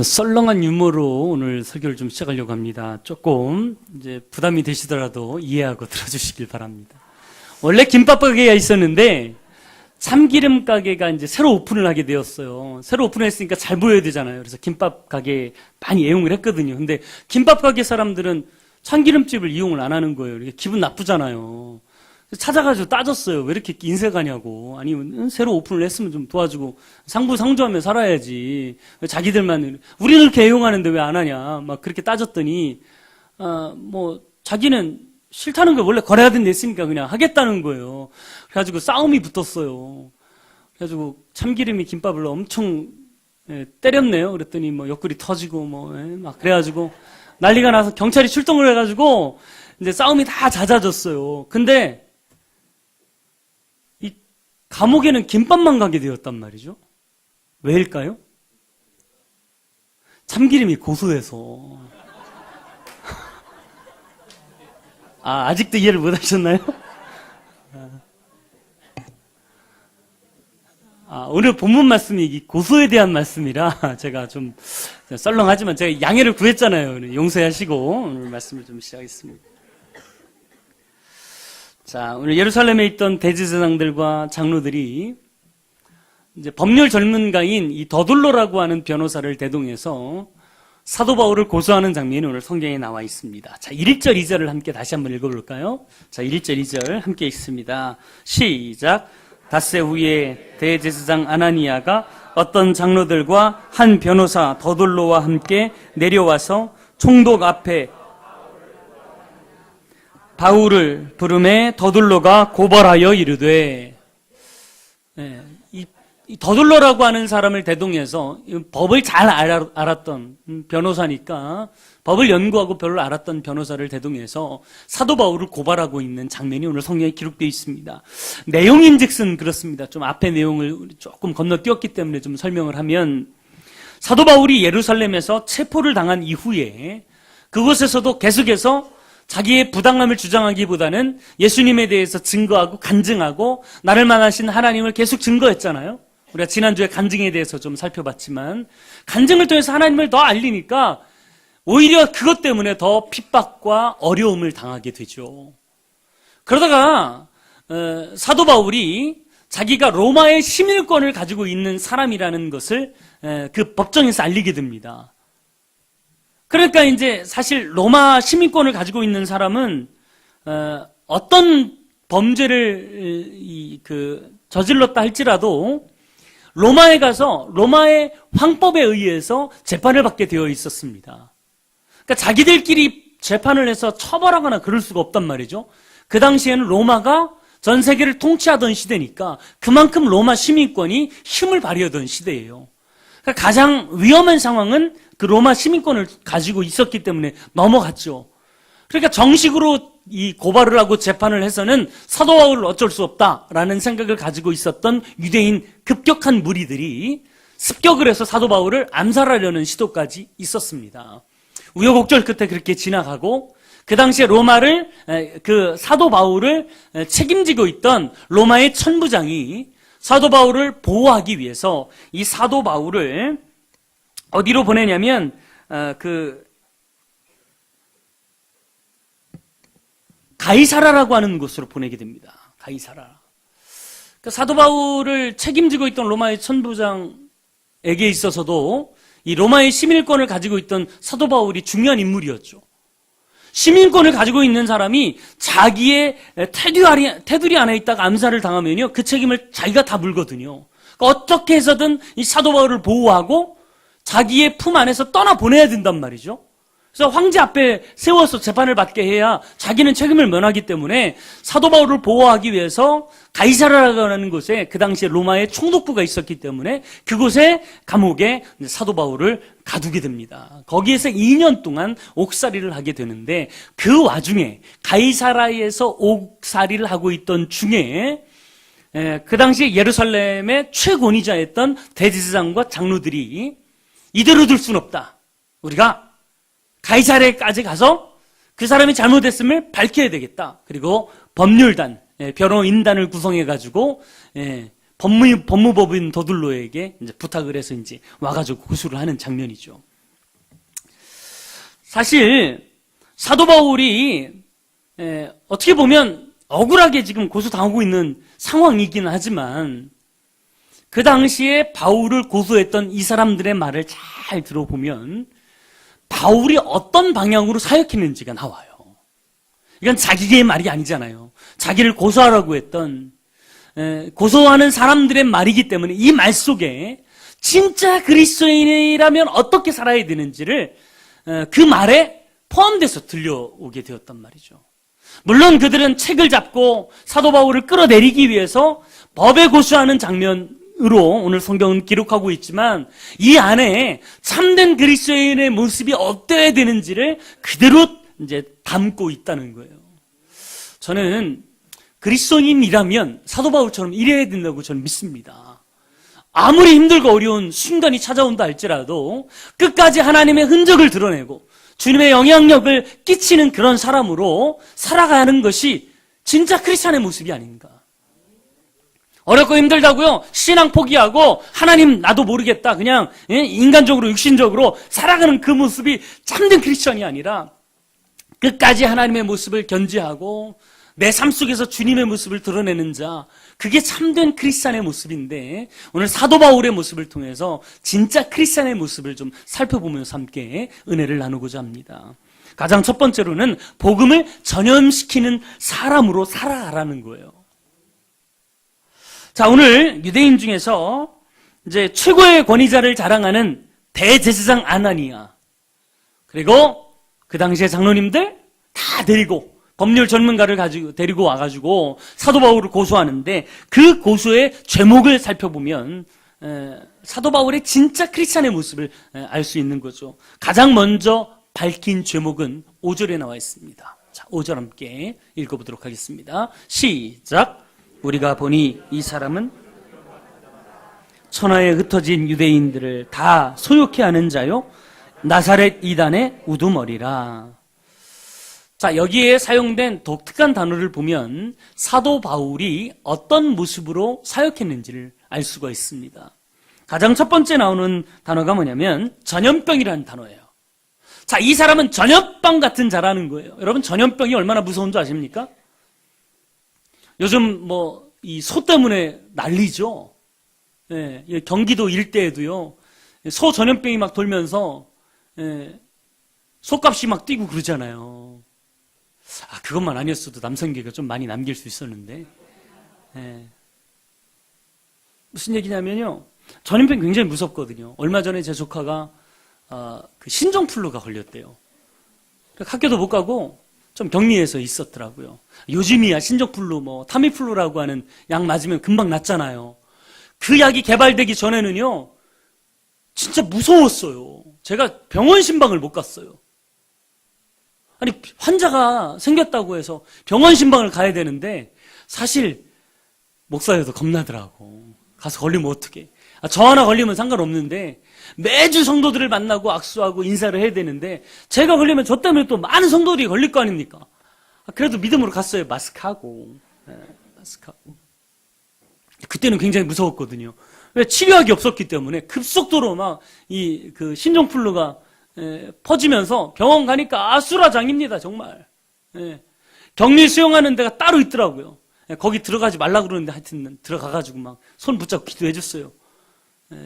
썰렁한 유머로 오늘 설교를 좀 시작하려고 합니다. 조금 이제 부담이 되시더라도 이해하고 들어주시길 바랍니다. 원래 김밥 가게가 있었는데 참기름 가게가 이제 새로 오픈을 하게 되었어요. 새로 오픈을 했으니까 잘 보여야 되잖아요. 그래서 김밥 가게 많이 애용을 했거든요. 근데 김밥 가게 사람들은 참기름집을 이용을 안 하는 거예요. 이게 기분 나쁘잖아요. 찾아가지고 따졌어요. 왜 이렇게 인색하냐고. 아니, 새로 오픈을 했으면 좀 도와주고 상부상조하며 살아야지. 자기들만 우리는 이렇게 애용하는데 왜 안 하냐. 막 그렇게 따졌더니 자기는 싫다는 걸 원래 거래하던 데 했으니까 그냥 하겠다는 거예요. 그래가지고 싸움이 붙었어요. 그래가지고 참기름이 김밥을 엄청 때렸네요. 그랬더니 옆구리 터지고 막 그래가지고 난리가 나서 경찰이 출동을 해가지고 이제 싸움이 다 잦아졌어요. 근데 이 감옥에는 김밥만 가게 되었단 말이죠. 왜일까요? 참기름이 고소해서. 아직도 이해를 못 하셨나요? 오늘 본문 말씀이 고소에 대한 말씀이라 제가 좀 썰렁하지만 제가 양해를 구했잖아요. 용서하시고 오늘 말씀을 좀 시작하겠습니다. 자, 오늘 예루살렘에 있던 대제사장들과 장로들이 이제 법률 전문가인 이 더둘로라고 하는 변호사를 대동해서 사도 바울을 고소하는 장면이 오늘 성경에 나와 있습니다. 자, 1절, 2절을 함께 다시 한번 읽어볼까요? 자, 1절, 2절 함께 읽습니다. 시작. 닷새 후에 대제사장 아나니아가 어떤 장로들과 한 변호사 더둘로와 함께 내려와서 총독 앞에 바울을 부르매 더둘로가 고발하여 이르되, 이 더둘로라고 하는 사람을 대동해서 법을 잘 알았던 변호사니까 법을 연구하고 별로 알았던 변호사를 대동해서 사도 바울을 고발하고 있는 장면이 오늘 성경에 기록되어 있습니다. 내용인즉슨 그렇습니다. 좀 앞에 내용을 조금 건너뛰었기 때문에 좀 설명을 하면, 사도 바울이 예루살렘에서 체포를 당한 이후에 그곳에서도 계속해서 자기의 부당함을 주장하기보다는 예수님에 대해서 증거하고 간증하고 나를 만나신 하나님을 계속 증거했잖아요. 우리가 지난주에 간증에 대해서 좀 살펴봤지만, 간증을 통해서 하나님을 더 알리니까 오히려 그것 때문에 더 핍박과 어려움을 당하게 되죠. 그러다가 사도 바울이 자기가 로마의 시민권을 가지고 있는 사람이라는 것을 그 법정에서 알리게 됩니다. 그러니까 이제 사실 로마 시민권을 가지고 있는 사람은 어떤 범죄를 저질렀다 할지라도 로마에 가서 로마의 황법에 의해서 재판을 받게 되어 있었습니다. 그러니까 자기들끼리 재판을 해서 처벌하거나 그럴 수가 없단 말이죠. 그 당시에는 로마가 전 세계를 통치하던 시대니까 그만큼 로마 시민권이 힘을 발휘하던 시대예요. 그러니까 가장 위험한 상황은 그 로마 시민권을 가지고 있었기 때문에 넘어갔죠. 그러니까 정식으로 이 고발을 하고 재판을 해서는 사도 바울을 어쩔 수 없다라는 생각을 가지고 있었던 유대인 급격한 무리들이 습격을 해서 사도 바울을 암살하려는 시도까지 있었습니다. 우여곡절 끝에 그렇게 지나가고, 그 당시에 로마를 그 사도 바울을 책임지고 있던 로마의 천부장이 사도 바울을 보호하기 위해서 이 사도 바울을 어디로 보내냐면 가이사라라고 하는 곳으로 보내게 됩니다. 가이사라. 그러니까 사도 바울을 책임지고 있던 로마의 천부장에게 있어서도 이 로마의 시민권을 가지고 있던 사도 바울이 중요한 인물이었죠. 시민권을 가지고 있는 사람이 자기의 테두리 안에 있다가 암살을 당하면요, 그 책임을 자기가 다 물거든요. 그러니까 어떻게 해서든 이 사도 바울을 보호하고 자기의 품 안에서 떠나보내야 된단 말이죠. 그래서 황제 앞에 세워서 재판을 받게 해야 자기는 책임을 면하기 때문에 사도 바울을 보호하기 위해서 가이사라라고 하는 곳에 그 당시에 로마의 총독부가 있었기 때문에 그곳에 감옥에 사도 바울을 가두게 됩니다. 거기에서 2년 동안 옥살이를 하게 되는데, 그 와중에 가이사라에서 옥살이를 하고 있던 중에 그 당시에 예루살렘의 최권위자였던 대제사장과 장로들이 이대로 둘 수는 없다. 우리가 가이사랴까지 가서 그 사람이 잘못했음을 밝혀야 되겠다. 그리고 법률단, 변호인단을 구성해가지고 법무법인 더둘로에게 이제 부탁을 해서 이제 와가지고 고소를 하는 장면이죠. 사실 사도 바울이 어떻게 보면 억울하게 지금 고소당하고 있는 상황이긴 하지만 그 당시에 바울을 고소했던 이 사람들의 말을 잘 들어보면 바울이 어떤 방향으로 사역했는지가 나와요. 이건 자기의 말이 아니잖아요. 자기를 고소하라고 했던 고소하는 사람들의 말이기 때문에 이 말 속에 진짜 그리스도인이라면 어떻게 살아야 되는지를 그 말에 포함돼서 들려오게 되었단 말이죠. 물론 그들은 책을 잡고 사도 바울을 끌어내리기 위해서 법에 고소하는 장면으로 오늘 성경은 기록하고 있지만 이 안에 참된 그리스도인의 모습이 어때야 되는지를 그대로 이제 담고 있다는 거예요. 저는 그리스도인이라면 사도 바울처럼 이래야 된다고 저는 믿습니다. 아무리 힘들고 어려운 순간이 찾아온다 할지라도 끝까지 하나님의 흔적을 드러내고 주님의 영향력을 끼치는 그런 사람으로 살아가는 것이 진짜 크리스찬의 모습이 아닌가. 어렵고 힘들다고요? 신앙 포기하고 하나님 나도 모르겠다 그냥 인간적으로 육신적으로 살아가는 그 모습이 참된 크리스찬이 아니라 끝까지 하나님의 모습을 견지하고 내 삶 속에서 주님의 모습을 드러내는 자, 그게 참된 크리스찬의 모습인데 오늘 사도 바울의 모습을 통해서 진짜 크리스찬의 모습을 좀 살펴보면서 함께 은혜를 나누고자 합니다. 가장 첫 번째로는 복음을 전염시키는 사람으로 살아가라는 거예요. 자, 오늘 유대인 중에서 이제 최고의 권위자를 자랑하는 대제사장 아나니아, 그리고 그 당시의 장로님들 다 데리고 법률 전문가를 데리고 와가지고 사도 바울을 고소하는데 그 고소의 제목을 살펴보면 사도 바울의 진짜 크리스찬의 모습을 알 수 있는 거죠. 가장 먼저 밝힌 제목은 5절에 나와 있습니다. 자, 5절 함께 읽어보도록 하겠습니다. 시작. 우리가 보니 이 사람은 천하에 흩어진 유대인들을 다 소욕해 하는 자요 나사렛 이단의 우두머리라. 자, 여기에 사용된 독특한 단어를 보면 사도 바울이 어떤 모습으로 사역했는지를 알 수가 있습니다. 가장 첫 번째 나오는 단어가 뭐냐면 전염병이라는 단어예요. 자, 이 사람은 전염병 같은 자라는 거예요. 여러분, 전염병이 얼마나 무서운 줄 아십니까? 요즘 이 소 때문에 난리죠. 예, 경기도 일대에도요, 소 전염병이 막 돌면서 소값이 막 뛰고 그러잖아요. 그것만 아니었어도 남성계가 좀 많이 남길 수 있었는데. 무슨 얘기냐면요. 전염병 굉장히 무섭거든요. 얼마 전에 제 조카가 그 신종플루가 걸렸대요. 학교도 못 가고 좀 격리해서 있었더라고요. 요즘이야 신종플루, 타미플루라고 하는 약 맞으면 금방 낫잖아요. 그 약이 개발되기 전에는요. 진짜 무서웠어요. 제가 병원 신방을 못 갔어요. 아니, 환자가 생겼다고 해서 병원 신방을 가야 되는데 사실 목사여도 겁나더라고. 가서 걸리면 어떡해. 저 하나 걸리면 상관없는데 매주 성도들을 만나고 악수하고 인사를 해야 되는데 제가 걸리면 저 때문에 또 많은 성도들이 걸릴 거 아닙니까? 그래도 믿음으로 갔어요. 마스크하고. 마스크하고. 그때는 굉장히 무서웠거든요. 왜? 치료약이 없었기 때문에 급속도로 막 그 신종플루가 퍼지면서 병원 가니까 아수라장입니다, 정말. 격리 수용하는 데가 따로 있더라고요. 거기 들어가지 말라 그러는데 하여튼 들어가가지고 막 손 붙잡고 기도해줬어요.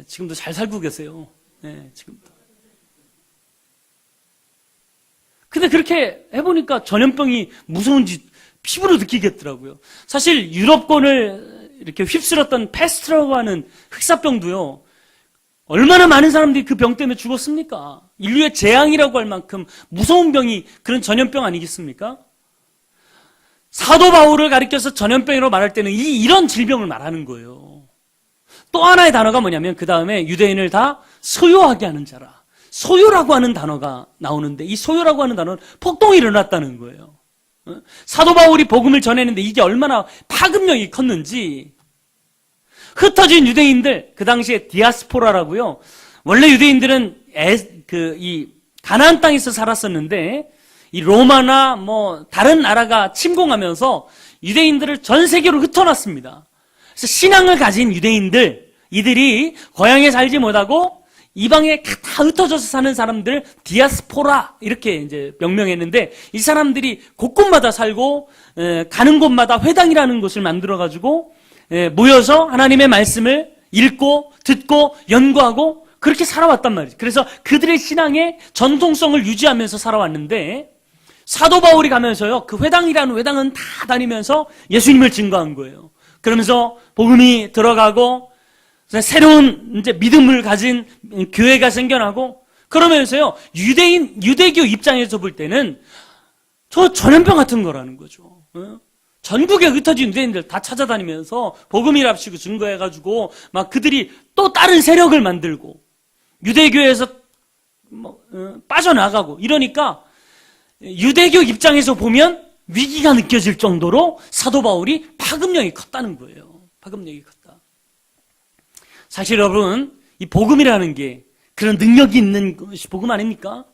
지금도 잘 살고 계세요. 지금도. 근데 그렇게 해보니까 전염병이 무서운지 피부로 느끼겠더라고요. 사실 유럽권을 이렇게 휩쓸었던 패스트라고 하는 흑사병도요, 얼마나 많은 사람들이 그 병 때문에 죽었습니까? 인류의 재앙이라고 할 만큼 무서운 병이 그런 전염병 아니겠습니까? 사도 바울을 가리켜서 전염병이라고 말할 때는 이런 질병을 말하는 거예요. 또 하나의 단어가 뭐냐면 그 다음에 유대인을 다 소요하게 하는 자라. 소요라고 하는 단어가 나오는데 이 소요라고 하는 단어는 폭동이 일어났다는 거예요. 사도 바울이 복음을 전했는데 이게 얼마나 파급력이 컸는지. 흩어진 유대인들, 그 당시에 디아스포라라고요. 원래 유대인들은 이 가나안 땅에서 살았었는데 이 로마나 다른 나라가 침공하면서 유대인들을 전 세계로 흩어놨습니다. 그래서 신앙을 가진 유대인들, 이들이 고향에 살지 못하고 이방에 다 흩어져서 사는 사람들, 디아스포라 이렇게 이제 명명했는데, 이 사람들이 곳곳마다 살고 가는 곳마다 회당이라는 곳을 만들어 가지고 모여서 하나님의 말씀을 읽고 듣고 연구하고 그렇게 살아왔단 말이죠. 그래서 그들의 신앙의 전통성을 유지하면서 살아왔는데, 사도 바울이 가면서요, 그 회당이라는 회당은 다 다니면서 예수님을 증거한 거예요. 그러면서 복음이 들어가고 새로운 이제 믿음을 가진 교회가 생겨나고, 그러면서요, 유대교 입장에서 볼 때는 저 전염병 같은 거라는 거죠. 전국에 흩어진 유대인들 다 찾아다니면서 복음이랍시고 증거해가지고 막 그들이 또 다른 세력을 만들고 유대교에서 빠져나가고 이러니까 유대교 입장에서 보면 위기가 느껴질 정도로 사도 바울이 파급력이 컸다는 거예요. 파급력이 컸다. 사실 여러분, 이 복음이라는 게 그런 능력이 있는 것이 복음 아닙니까?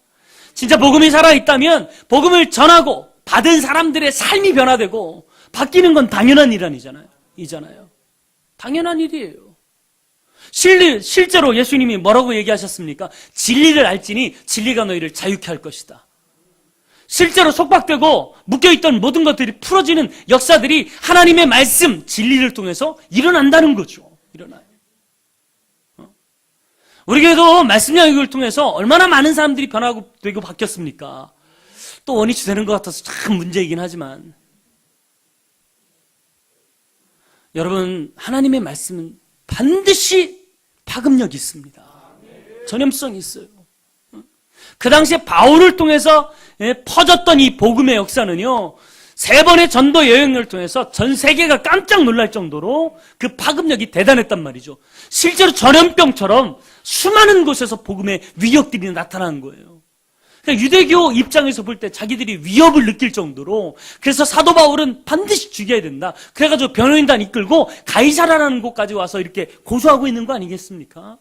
진짜 복음이 살아있다면 복음을 전하고 받은 사람들의 삶이 변화되고 바뀌는 건 당연한 이잖아요. 당연한 일이에요. 실제로 예수님이 뭐라고 얘기하셨습니까? 진리를 알지니 진리가 너희를 자유케 할 것이다. 실제로 속박되고 묶여있던 모든 것들이 풀어지는 역사들이 하나님의 말씀, 진리를 통해서 일어난다는 거죠. 일어나요. 우리 교회도 말씀 양육을 통해서 얼마나 많은 사람들이 변하고 되고 바뀌었습니까? 또 원위치 되는 것 같아서 참 문제이긴 하지만, 여러분, 하나님의 말씀은 반드시 파급력이 있습니다. 전염성이 있어요. 그 당시에 바울을 통해서 퍼졌던 이 복음의 역사는요, 3번의 전도 여행을 통해서 전 세계가 깜짝 놀랄 정도로 그 파급력이 대단했단 말이죠. 실제로 전염병처럼 수많은 곳에서 복음의 위력들이 나타나는 거예요. 그러니까 유대교 입장에서 볼 때 자기들이 위협을 느낄 정도로, 그래서 사도 바울은 반드시 죽여야 된다. 그래가지고 변호인단 이끌고 가이사라라는 곳까지 와서 이렇게 고소하고 있는 거 아니겠습니까?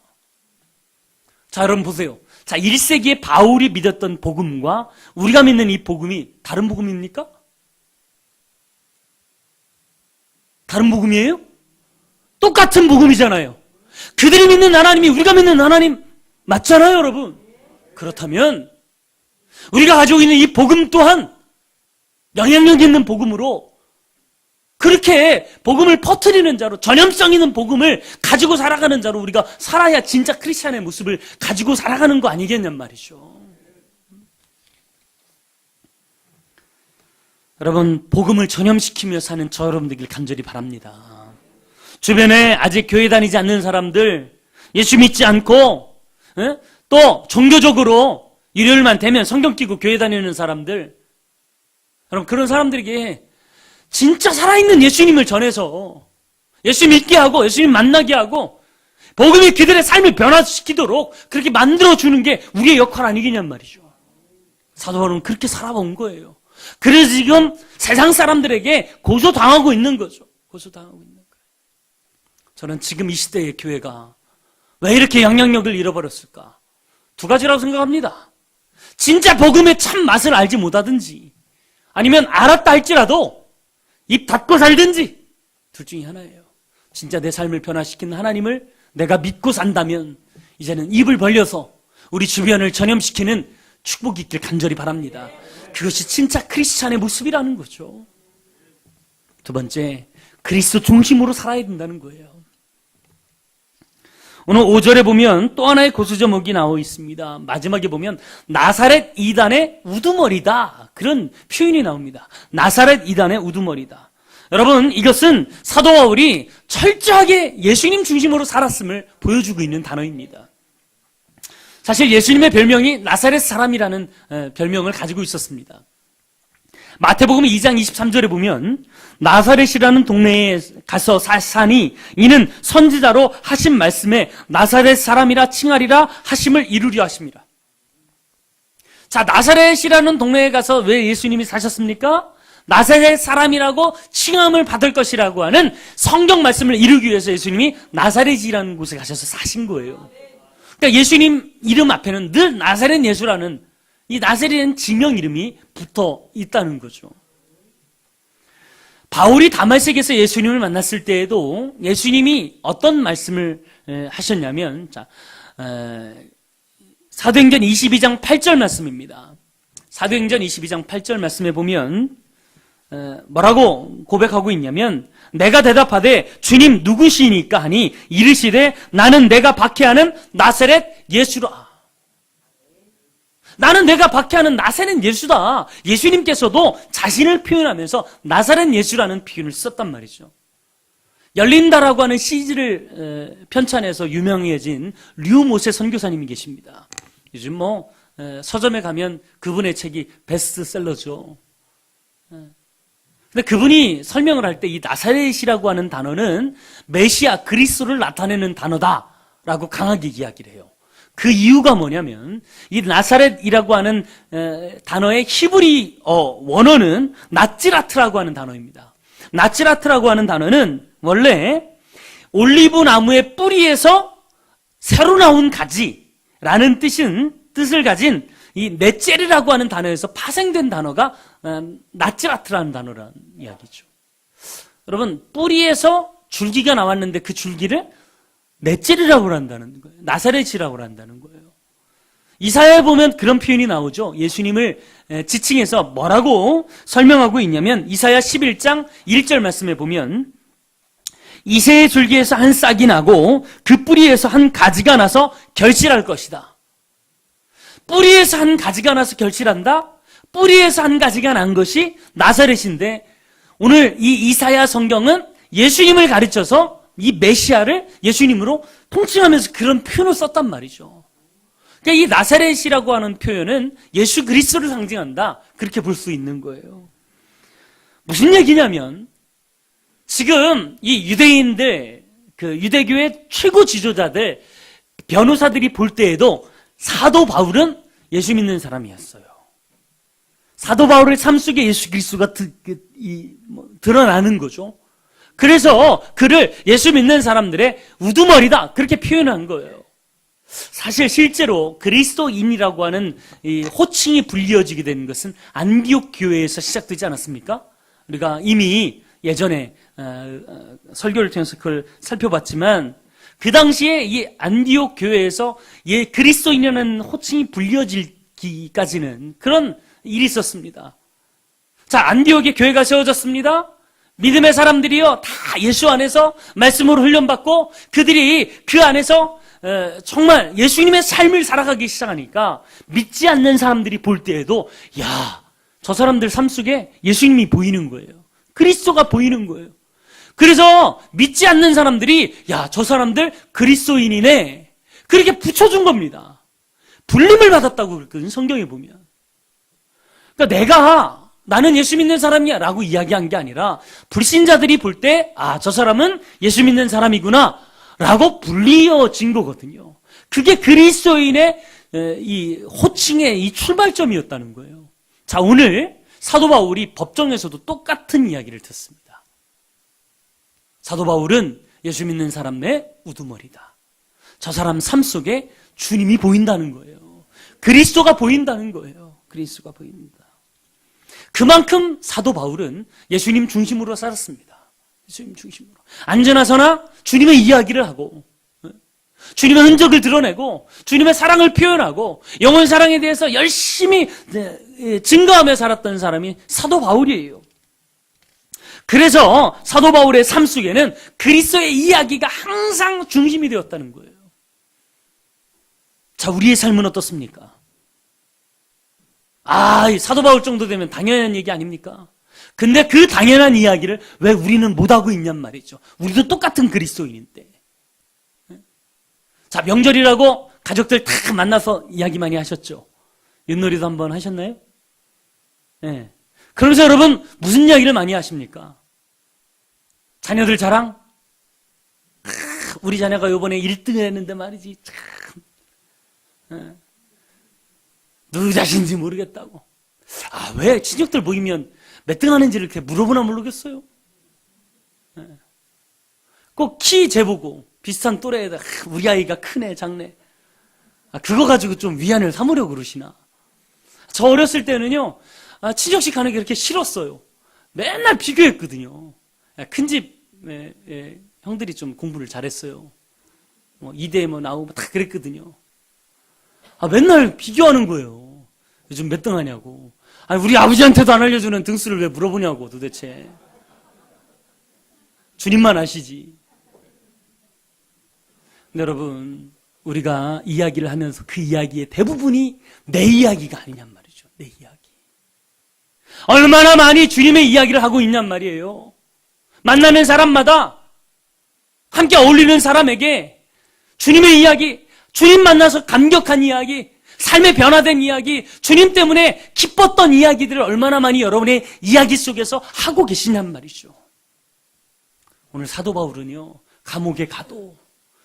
자, 여러분 보세요. 자, 1세기에 바울이 믿었던 복음과 우리가 믿는 이 복음이 다른 복음입니까? 다른 복음이에요? 똑같은 복음이잖아요. 그들이 믿는 하나님이 우리가 믿는 하나님 맞잖아요, 여러분. 그렇다면 우리가 가지고 있는 이 복음 또한 영향력 있는 복음으로, 그렇게 복음을 퍼뜨리는 자로, 전염성 있는 복음을 가지고 살아가는 자로 우리가 살아야 진짜 크리스찬의 모습을 가지고 살아가는 거 아니겠냔 말이죠. 여러분, 복음을 전염시키며 사는 저 여러분들길 간절히 바랍니다. 주변에 아직 교회 다니지 않는 사람들, 예수 믿지 않고 또 종교적으로 일요일만 되면 성경 끼고 교회 다니는 사람들, 여러분, 그런 사람들에게 진짜 살아있는 예수님을 전해서 예수 믿게 하고 예수님 만나게 하고 복음이 그들의 삶을 변화시키도록 그렇게 만들어주는 게 우리의 역할 아니겠냔 말이죠. 사도 바울은 그렇게 살아본 거예요. 그래서 지금 세상 사람들에게 고소당하고 있는 거죠. 고소당하고 있는 거예요. 저는 지금 이 시대의 교회가 왜 이렇게 영향력을 잃어버렸을까? 2가지라고 생각합니다. 진짜 복음의 참 맛을 알지 못하든지, 아니면 알았다 할지라도 입 닫고 살든지, 둘 중에 하나예요. 진짜 내 삶을 변화시키는 하나님을 내가 믿고 산다면 이제는 입을 벌려서 우리 주변을 전염시키는 축복이 있길 간절히 바랍니다. 그것이 진짜 크리스찬의 모습이라는 거죠. 2번째, 그리스도 중심으로 살아야 된다는 거예요. 오늘 5절에 보면 또 하나의 고수제목이 나와 있습니다. 마지막에 보면 나사렛 이단의 우두머리다, 그런 표현이 나옵니다. 나사렛 이단의 우두머리다. 여러분, 이것은 사도 바울이 철저하게 예수님 중심으로 살았음을 보여주고 있는 단어입니다. 사실 예수님의 별명이 나사렛 사람이라는 별명을 가지고 있었습니다. 마태복음 2장 23절에 보면 나사렛이라는 동네에 가서 사니 이는 선지자로 하신 말씀에 나사렛 사람이라 칭하리라 하심을 이루려 하십니다. 자, 나사렛이라는 동네에 가서 왜 예수님이 사셨습니까? 나사렛 사람이라고 칭함을 받을 것이라고 하는 성경 말씀을 이루기 위해서 예수님이 나사렛이라는 곳에 가셔서 사신 거예요. 그러니까 예수님 이름 앞에는 늘 나사렛 예수라는 이 나사렛은 지명 이름이 붙어 있다는 거죠. 바울이 다마섹에서 예수님을 만났을 때에도 예수님이 어떤 말씀을 하셨냐면, 자, 사도행전 22장 8절 말씀입니다. 사도행전 22장 8절 말씀에 보면 뭐라고 고백하고 있냐면, 내가 대답하되 주님 누구시니까 하니 이르시되 나는 내가 박해하는 나사렛 예수라. 나는 내가 박해하는 나사렛 예수다. 예수님께서도 자신을 표현하면서 나사렛 예수라는 표현을 썼단 말이죠. 열린다라고 하는 시리즈를 편찬해서 유명해진 류모세 선교사님이 계십니다. 요즘 서점에 가면 그분의 책이 베스트셀러죠. 근데 그분이 설명을 할 때 이 나사렛이라고 하는 단어는 메시아 그리스도를 나타내는 단어다라고 강하게 이야기를 해요. 그 이유가 뭐냐면 이 나사렛이라고 하는 단어의 히브리 원어는 나찌라트라고 하는 단어입니다. 나찌라트라고 하는 단어는 원래 올리브 나무의 뿌리에서 새로 나온 가지라는 뜻을 가진 이 넷제르라고 하는 단어에서 파생된 단어가 나찌라트라는 단어라는 이야기죠. 여러분, 뿌리에서 줄기가 나왔는데 그 줄기를 넷제르라고 한다는 거예요. 나사렛이라고 한다는 거예요. 이사야에 보면 그런 표현이 나오죠. 예수님을 지칭해서 뭐라고 설명하고 있냐면 이사야 11장 1절 말씀에 보면 이새의 줄기에서 한 싹이 나고 그 뿌리에서 한 가지가 나서 결실할 것이다. 뿌리에서 한 가지가 나서 결실한다? 뿌리에서 한 가지가 난 것이 나사렛인데 오늘 이 이사야 성경은 예수님을 가르쳐서 이 메시아를 예수님으로 통칭하면서 그런 표현을 썼단 말이죠. 그러니까 이 나사렛이라고 하는 표현은 예수 그리스도를 상징한다. 그렇게 볼 수 있는 거예요. 무슨 얘기냐면 지금 이 유대인들, 그 유대교의 최고 지도자들, 변호사들이 볼 때에도 사도 바울은 예수 믿는 사람이었어요. 사도 바울의 삶 속에 예수 그리스도가 드러나는 거죠. 그래서 그를 예수 믿는 사람들의 우두머리다 그렇게 표현한 거예요. 사실 실제로 그리스도인이라고 하는 이 호칭이 불리어지게 된 것은 안디옥 교회에서 시작되지 않았습니까? 우리가 이미 예전에 설교를 통해서 그걸 살펴봤지만 그 당시에 이 안디옥 교회에서 그리스도인이라는 호칭이 불리어지기까지는 그런 일이 있었습니다. 자, 안디옥에 교회가 세워졌습니다. 믿음의 사람들이요 다 예수 안에서 말씀으로 훈련받고 그들이 그 안에서 정말 예수님의 삶을 살아가기 시작하니까 믿지 않는 사람들이 볼 때에도 야, 저 사람들 삶 속에 예수님이 보이는 거예요. 그리스도가 보이는 거예요. 그래서 믿지 않는 사람들이 야, 저 사람들 그리스도인이네 그렇게 붙여준 겁니다. 불림을 받았다고 그랬거든요. 성경에 보면. 그러니까 나는 예수 믿는 사람이야 라고 이야기한 게 아니라 불신자들이 볼 때 저 사람은 예수 믿는 사람이구나 라고 불리어진 거거든요. 그게 그리스도인의 이 호칭의 이 출발점이었다는 거예요. 자, 오늘 사도 바울이 법정에서도 똑같은 이야기를 듣습니다. 사도 바울은 예수 믿는 사람 내 우두머리다. 저 사람 삶 속에 주님이 보인다는 거예요. 그리스도가 보인다는 거예요. 그리스도가 보인다. 그만큼 사도 바울은 예수님 중심으로 살았습니다. 예수님 중심으로. 안전하서나 주님의 이야기를 하고 주님의 흔적을 드러내고 주님의 사랑을 표현하고 영원 사랑에 대해서 열심히 증거하며 살았던 사람이 사도 바울이에요. 그래서 사도 바울의 삶 속에는 그리스도의 이야기가 항상 중심이 되었다는 거예요. 자, 우리의 삶은 어떻습니까? 사도 바울 정도 되면 당연한 얘기 아닙니까? 근데 그 당연한 이야기를 왜 우리는 못하고 있냔 말이죠. 우리도 똑같은 그리스도인인데. 자, 명절이라고 가족들 다 만나서 이야기 많이 하셨죠? 윷놀이도 한번 하셨나요? 네. 그러면서 여러분 무슨 이야기를 많이 하십니까? 자녀들 자랑? 우리 자녀가 이번에 1등 했는데 말이지 참. 누구 자신인지 모르겠다고. 왜 친척들 모이면 몇 등 하는지를 이렇게 물어보나 모르겠어요. 꼭 키 재보고 비슷한 또래에다 우리 아이가 크네 작네. 그거 가지고 좀 위안을 삼으려고 그러시나. 저 어렸을 때는요 친척식 가는 게 그렇게 싫었어요. 맨날 비교했거든요. 큰 집 형들이 좀 공부를 잘했어요. 이대 나오고 다 그랬거든요. 맨날 비교하는 거예요. 요즘 몇 등 하냐고. 우리 아버지한테도 안 알려주는 등수를 왜 물어보냐고 도대체. 주님만 아시지. 근데 여러분, 우리가 이야기를 하면서 그 이야기의 대부분이 내 이야기가 아니냔 말이죠. 내 이야기. 얼마나 많이 주님의 이야기를 하고 있냔 말이에요. 만나는 사람마다 함께 어울리는 사람에게 주님의 이야기, 주님 만나서 감격한 이야기, 삶의 변화된 이야기, 주님 때문에 기뻤던 이야기들을 얼마나 많이 여러분의 이야기 속에서 하고 계시냔 말이죠. 오늘 사도 바울은요, 감옥에 가도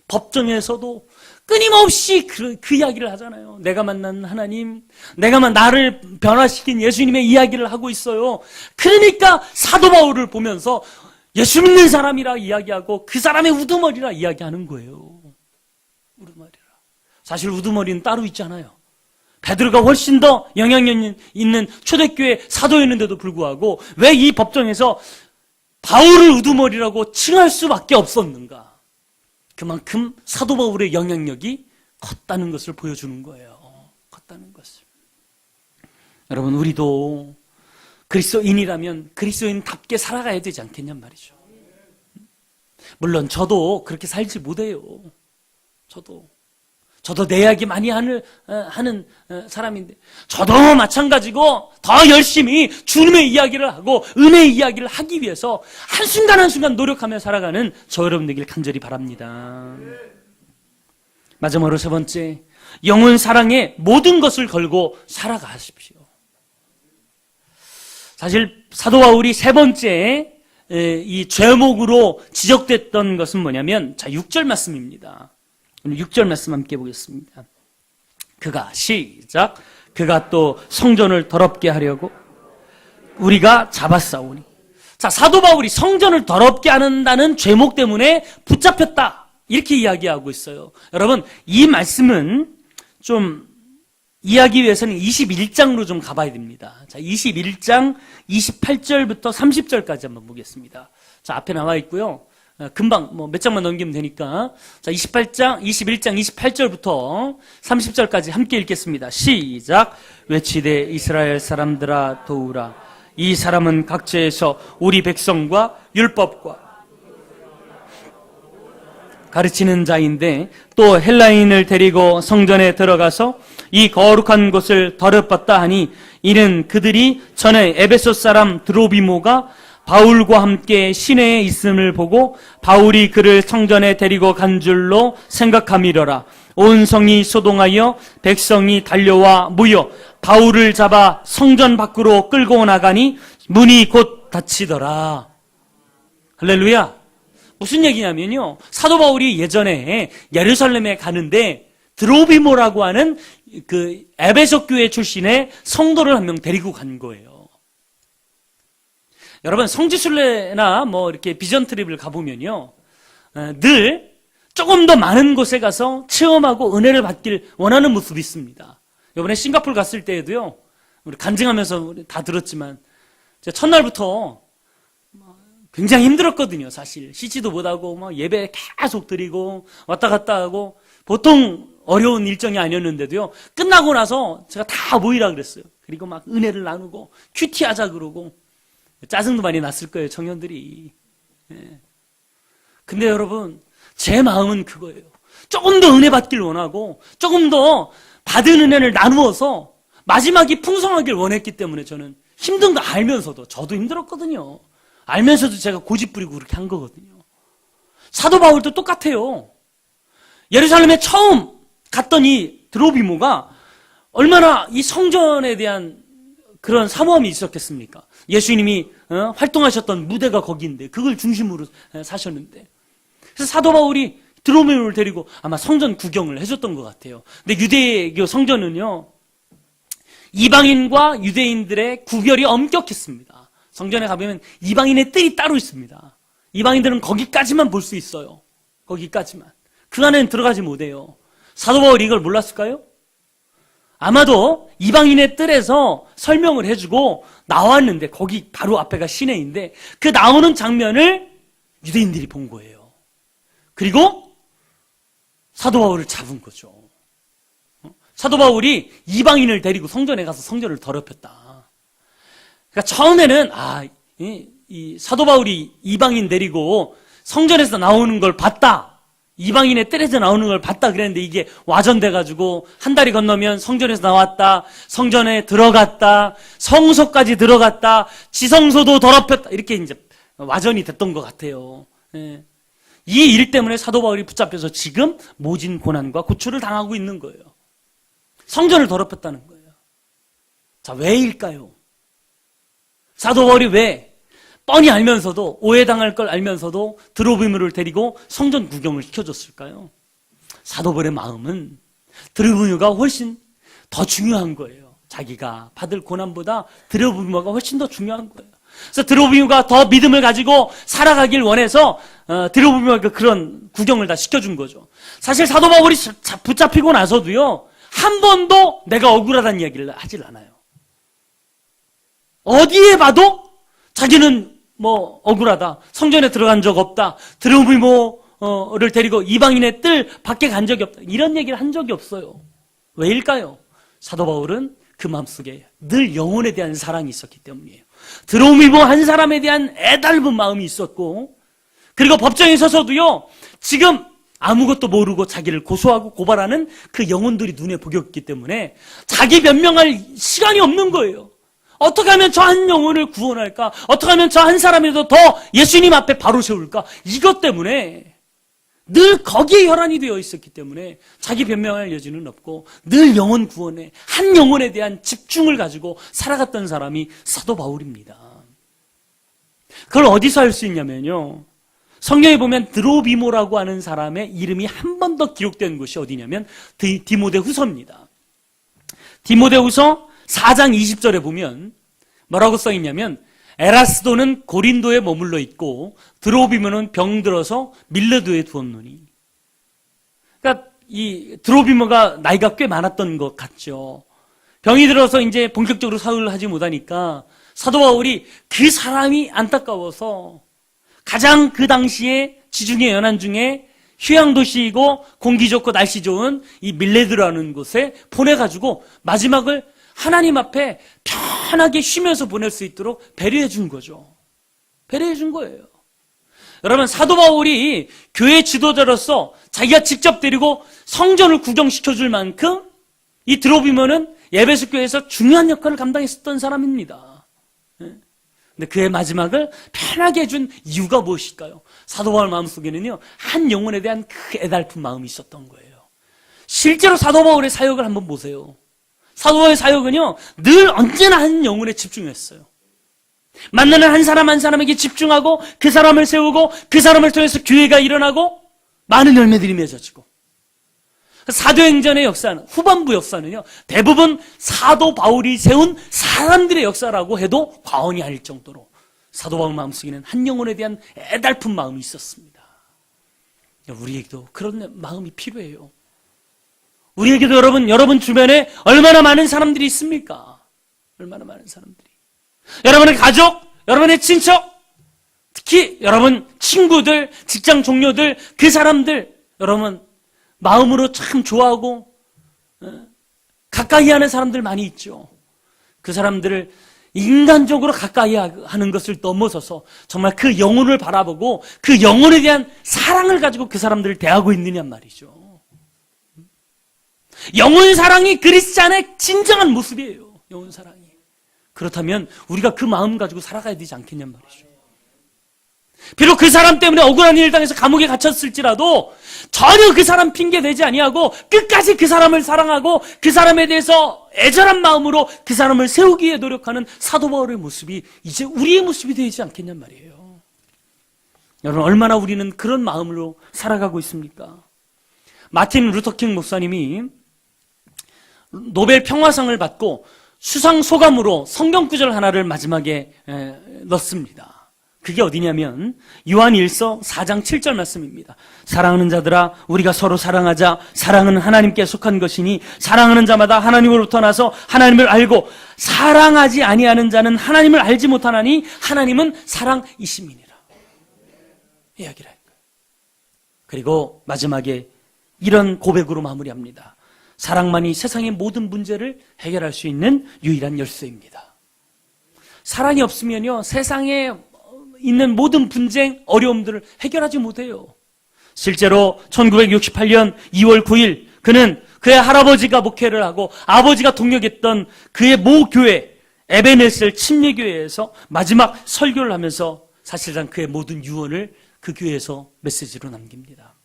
법정에서도 끊임없이 그 이야기를 하잖아요. 내가 만난 하나님, 나를 변화시킨 예수님의 이야기를 하고 있어요. 그러니까 사도 바울을 보면서 예수 믿는 사람이라 이야기하고 그 사람의 우두머리라 이야기하는 거예요. 우두머리라. 사실 우두머리는 따로 있잖아요. 베드로가 훨씬 더 영향력 있는 초대교회 사도였는데도 불구하고 왜 이 법정에서 바울을 우두머리라고 칭할 수밖에 없었는가? 그만큼 사도 바울의 영향력이 컸다는 것을 보여주는 거예요. 컸다는 것을. 여러분, 우리도 그리스도인이라면 그리스도인답게 살아가야 되지 않겠냔 말이죠. 물론 저도 그렇게 살지 못해요. 저도 내 이야기 많이 하는 사람인데, 저도 마찬가지고 더 열심히 주님의 이야기를 하고 은혜의 이야기를 하기 위해서 한순간 한순간 노력하며 살아가는 저 여러분 되길 간절히 바랍니다. 마지막으로 세 번째, 영혼 사랑에 모든 것을 걸고 살아가십시오. 사실 사도 바울이 세 번째 이 죄목으로 지적됐던 것은 뭐냐면, 자, 6절 말씀입니다. 오늘 6절 말씀 함께 보겠습니다. 그가 또 성전을 더럽게 하려고 우리가 잡았사오니. 자, 사도 바울이 성전을 더럽게 한다는 죄목 때문에 붙잡혔다, 이렇게 이야기하고 있어요. 여러분, 이 말씀은 좀 이해하기 위해서는 21장으로 좀 가봐야 됩니다. 자, 21장 28절부터 30절까지 한번 보겠습니다. 자, 앞에 나와 있고요. 금방 몇 장만 넘기면 되니까. 자, 21장 28절부터 30절까지 함께 읽겠습니다. 시작. 외치되 이스라엘 사람들아 도우라. 이 사람은 각처에서 우리 백성과 율법과 가르치는 자인데 또 헬라인을 데리고 성전에 들어가서 이 거룩한 곳을 더럽혔다 하니, 이는 그들이 전에 에베소 사람 드로비모가 바울과 함께 시내에 있음을 보고 바울이 그를 성전에 데리고 간 줄로 생각함이러라. 온 성이 소동하여 백성이 달려와 모여 바울을 잡아 성전 밖으로 끌고 나가니 문이 곧 닫히더라. 할렐루야. 무슨 얘기냐면요, 사도 바울이 예전에 예루살렘에 가는데 드로비모라고 하는 그 에베소 교회 출신의 성도를 한 명 데리고 간 거예요. 여러분, 성지순례나 이렇게 비전 트립을 가보면요, 늘 조금 더 많은 곳에 가서 체험하고 은혜를 받길 원하는 모습이 있습니다. 이번에 싱가포르 갔을 때에도요, 우리 간증하면서 우리 다 들었지만, 제가 첫날부터 굉장히 힘들었거든요, 사실. 씻지도 못하고, 예배 계속 드리고, 왔다 갔다 하고, 보통 어려운 일정이 아니었는데도요, 끝나고 나서 제가 다 모이라 그랬어요. 그리고 막 은혜를 나누고, 큐티하자 그러고, 짜증도 많이 났을 거예요, 청년들이. 근데 여러분, 제 마음은 그거예요. 조금 더 은혜 받길 원하고, 조금 더 받은 은혜를 나누어서 마지막이 풍성하길 원했기 때문에 저는 힘든 거 알면서도, 저도 힘들었거든요. 알면서도 제가 고집 부리고 그렇게 한 거거든요. 사도 바울도 똑같아요. 예루살렘에 처음 갔던 이 드로비모가 얼마나 이 성전에 대한 그런 사모함이 있었겠습니까? 예수님이 활동하셨던 무대가 거기인데 그걸 중심으로 사셨는데, 그래서 사도 바울이 드로비모를 데리고 아마 성전 구경을 해줬던 것 같아요. 근데 유대교 성전은요, 이방인과 유대인들의 구별이 엄격했습니다. 성전에 가보면 이방인의 뜰이 따로 있습니다. 이방인들은 거기까지만 볼 수 있어요. 거기까지만. 그 안에는 들어가지 못해요. 사도 바울이 이걸 몰랐을까요? 아마도 이방인의 뜰에서 설명을 해주고 나왔는데, 거기 바로 앞에가 시내인데 그 나오는 장면을 유대인들이 본 거예요. 그리고 사도 바울을 잡은 거죠. 사도 바울이 이방인을 데리고 성전에 가서 성전을 더럽혔다. 그러니까 처음에는 이 사도 바울이 이방인 데리고 성전에서 나오는 걸 봤다, 이방인의 뜰에서 나오는 걸 봤다 그랬는데, 이게 와전돼가지고 한 달이 건너면 성전에서 나왔다, 성전에 들어갔다, 성소까지 들어갔다, 지성소도 더럽혔다, 이렇게 이제 와전이 됐던 것 같아요. 이 일 때문에 사도 바울이 붙잡혀서 지금 모진 고난과 고초를 당하고 있는 거예요. 성전을 더럽혔다는 거예요. 자, 왜일까요? 사도 바울이 왜 뻔히 알면서도, 오해당할 걸 알면서도 드로비모를 데리고 성전 구경을 시켜줬을까요? 사도 바울의 마음은 드로비모가 훨씬 더 중요한 거예요. 자기가 받을 고난보다 드로비모가 훨씬 더 중요한 거예요. 그래서 드로비모가 더 믿음을 가지고 살아가길 원해서 드로비모가 그런 구경을 다 시켜준 거죠. 사실 사도 바울이 붙잡히고 나서도요, 한 번도 내가 억울하다는 이야기를 하질 않아요. 어디에 봐도 자기는 억울하다, 성전에 들어간 적 없다, 드로비모를 데리고 이방인의 뜰 밖에 간 적이 없다, 이런 얘기를 한 적이 없어요. 왜일까요? 사도 바울은 그 마음속에 늘 영혼에 대한 사랑이 있었기 때문이에요. 드로비모 한 사람에 대한 애달픈 마음이 있었고, 그리고 법정에 서서도요, 지금 아무것도 모르고 자기를 고소하고 고발하는 그 영혼들이 눈에 보였기 때문에 자기 변명할 시간이 없는 거예요. 어떻게 하면 저 한 영혼을 구원할까? 어떻게 하면 저 한 사람이라도 더 예수님 앞에 바로 세울까? 이것 때문에 늘 거기에 혈안이 되어 있었기 때문에 자기 변명할 여지는 없고 늘 영혼 구원에, 한 영혼에 대한 집중을 가지고 살아갔던 사람이 사도 바울입니다. 그걸 어디서 알 수 있냐면요, 성경에 보면 드로비모라고 하는 사람의 이름이 한 번 더 기록된 곳이 어디냐면 디모데후서입니다. 디모데후서 4장 20절에 보면 뭐라고 써 있냐면, 에라스도는 고린도에 머물러 있고 드로비모는 병들어서 밀레도에 두었노니. 그러니까 이 드로비모가 나이가 꽤 많았던 것 같죠. 병이 들어서 이제 본격적으로 사역을 하지 못하니까 사도 바울이 그 사람이 안타까워서 가장 그 당시에 지중해 연안 중에 휴양도시이고 공기 좋고 날씨 좋은 이 밀레도라는 곳에 보내가지고 마지막을 하나님 앞에 편하게 쉬면서 보낼 수 있도록 배려해 준 거죠. 배려해 준 거예요. 여러분, 사도 바울이 교회 지도자로서 자기가 직접 데리고 성전을 구경시켜 줄 만큼 이 드로비모는 에베소 교회에서 중요한 역할을 감당했었던 사람입니다. 근데 그의 마지막을 편하게 해준 이유가 무엇일까요? 사도 바울 마음속에는요, 한 영혼에 대한 그 애달픈 마음이 있었던 거예요. 실제로 사도 바울의 사역을 한번 보세요. 사도 바울의 사역은요, 늘 언제나 한 영혼에 집중했어요. 만나는 한 사람 한 사람에게 집중하고 그 사람을 세우고 그 사람을 통해서 교회가 일어나고 많은 열매들이 맺어지고, 사도행전의 역사는, 후반부 역사는요, 대부분 사도 바울이 세운 사람들의 역사라고 해도 과언이 아닐 정도로 사도 바울 마음속에는 한 영혼에 대한 애달픈 마음이 있었습니다. 우리에게도 그런 마음이 필요해요. 우리에게도 여러분 주변에 얼마나 많은 사람들이 있습니까? 얼마나 많은 사람들이. 여러분의 가족, 여러분의 친척, 특히 여러분 친구들, 직장 동료들, 그 사람들, 여러분 마음으로 참 좋아하고 가까이 하는 사람들 많이 있죠. 그 사람들을 인간적으로 가까이 하는 것을 넘어서서 정말 그 영혼을 바라보고 그 영혼에 대한 사랑을 가지고 그 사람들을 대하고 있느냔 말이죠. 영혼 사랑이 그리스도인의 진정한 모습이에요. 영혼 사랑이. 그렇다면 우리가 그 마음 가지고 살아가야 되지 않겠냔 말이죠. 비록 그 사람 때문에 억울한 일을 당해서 감옥에 갇혔을지라도 전혀 그 사람 핑계 대지 아니하고 끝까지 그 사람을 사랑하고 그 사람에 대해서 애절한 마음으로 그 사람을 세우기 위해 노력하는 사도 바울의 모습이 이제 우리의 모습이 되지 않겠냔 말이에요. 여러분, 얼마나 우리는 그런 마음으로 살아가고 있습니까? 마틴 루터킹 목사님이 노벨 평화상을 받고 수상 소감으로 성경 구절 하나를 마지막에 넣습니다. 그게 어디냐면 요한일서 4장 7절 말씀입니다. 사랑하는 자들아 우리가 서로 사랑하자. 사랑은 하나님께 속한 것이니 사랑하는 자마다 하나님으로부터 나서 하나님을 알고 사랑하지 아니하는 자는 하나님을 알지 못하나니 하나님은 사랑이심이니라. 이야기를 할 거예요. 그리고 마지막에 이런 고백으로 마무리합니다. 사랑만이 세상의 모든 문제를 해결할 수 있는 유일한 열쇠입니다. 사랑이 없으면요, 세상에 있는 모든 분쟁, 어려움들을 해결하지 못해요. 실제로 1968년 2월 9일 그는 그의 할아버지가 목회를 하고 아버지가 동역했던 그의 모 교회 에베네셀 침례교회에서 마지막 설교를 하면서 사실상 그의 모든 유언을 그 교회에서 메시지로 남깁니다.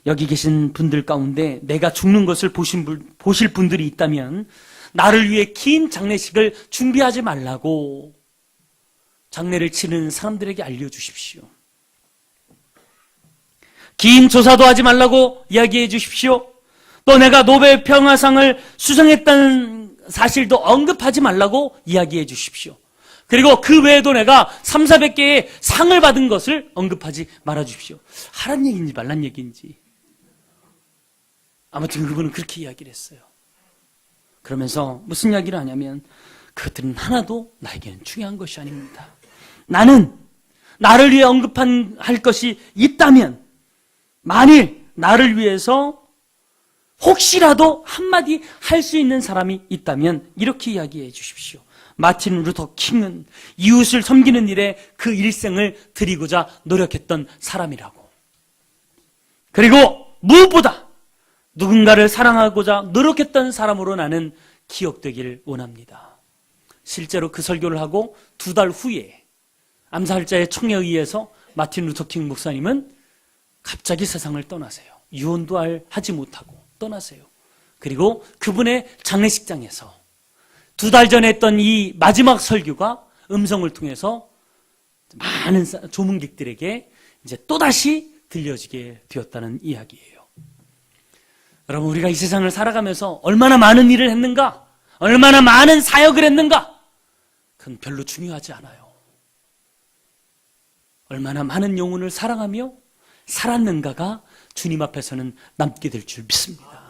여기 계신 분들 가운데 내가 죽는 것을 보실 분들이 있다면 나를 위해 긴 장례식을 준비하지 말라고 장례를 치르는 사람들에게 알려주십시오. 긴 조사도 하지 말라고 이야기해 주십시오. 또 내가 노벨 평화상을 수상했다는 사실도 언급하지 말라고 이야기해 주십시오. 그리고 그 외에도 내가 300~400개의 상을 받은 것을 언급하지 말아 주십시오. 하란 얘기인지 말란 얘기인지. 아무튼 그분은 그렇게 이야기를 했어요. 그러면서 무슨 이야기를 하냐면 그것들은 하나도 나에게는 중요한 것이 아닙니다. 나는 나를 위해 언급할 것이 있다면 만일 나를 위해서 혹시라도 한마디 할 수 있는 사람이 있다면 이렇게 이야기해 주십시오. 마틴 루터 킹은 이웃을 섬기는 일에 그 일생을 드리고자 노력했던 사람이라고. 그리고 무엇보다 누군가를 사랑하고자 노력했던 사람으로 나는 기억되길 원합니다. 실제로 그 설교를 하고 2달 후에 암살자의 총에 의해서 마틴 루터 킹 목사님은 갑자기 세상을 떠나세요. 유언도 하지 못하고 떠나세요. 그리고 그분의 장례식장에서 2달 전에 했던 이 마지막 설교가 음성을 통해서 많은 조문객들에게 이제 또다시 들려지게 되었다는 이야기예요. 여러분, 우리가 이 세상을 살아가면서 얼마나 많은 일을 했는가? 얼마나 많은 사역을 했는가? 그건 별로 중요하지 않아요. 얼마나 많은 영혼을 사랑하며 살았는가가 주님 앞에서는 남게 될 줄 믿습니다.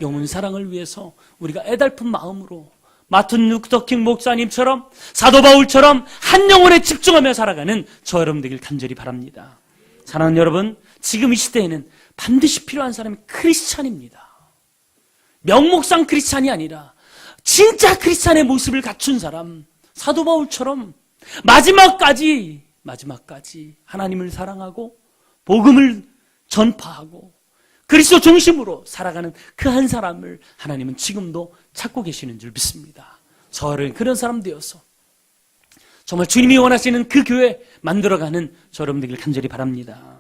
영혼 사랑을 위해서 우리가 애달픈 마음으로 마틴 루터 킹 목사님처럼 사도 바울처럼 한 영혼에 집중하며 살아가는 저 여러분 되길 간절히 바랍니다. 사랑하는 여러분, 지금 이 시대에는 반드시 필요한 사람이 크리스찬입니다. 명목상 크리스찬이 아니라 진짜 크리스찬의 모습을 갖춘 사람, 사도 바울처럼 마지막까지 하나님을 사랑하고 복음을 전파하고 그리스도 중심으로 살아가는 그 한 사람을 하나님은 지금도 찾고 계시는 줄 믿습니다. 저를 그런 사람 되어서 정말 주님이 원하시는 그 교회 만들어가는 저 여러분들 간절히 바랍니다.